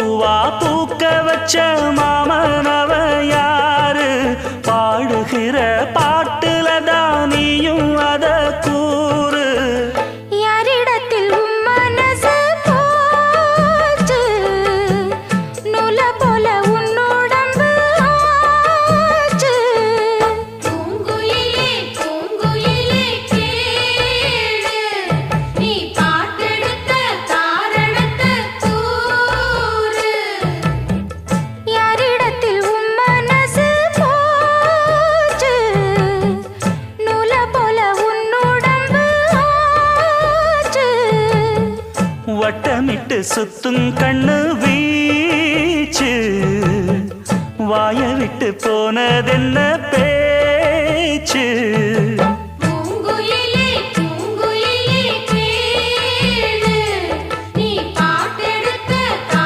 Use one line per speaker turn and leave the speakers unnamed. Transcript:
பூவா பூக்க வச்ச மாமனவ யாரு பாடுகிற பாட்டுல தானியும் அத கூறு
யாரிடத்தில் மனசு போச்சு நூல போல உன்னுடம்பு ஆச்சு பூங்குயிலே பூங்குயிலே கேளு நீ பாட்டெடுத்த காரணத்தை கூறு யாரிடத்தில் மனசு போச்சு நூல போல உன்னுடம்பு ஆச்சு
வட்டமிட்டு சுத்தும் கண்ணு வீச்சு வாய விட்டு போனதென்ன பேச்சு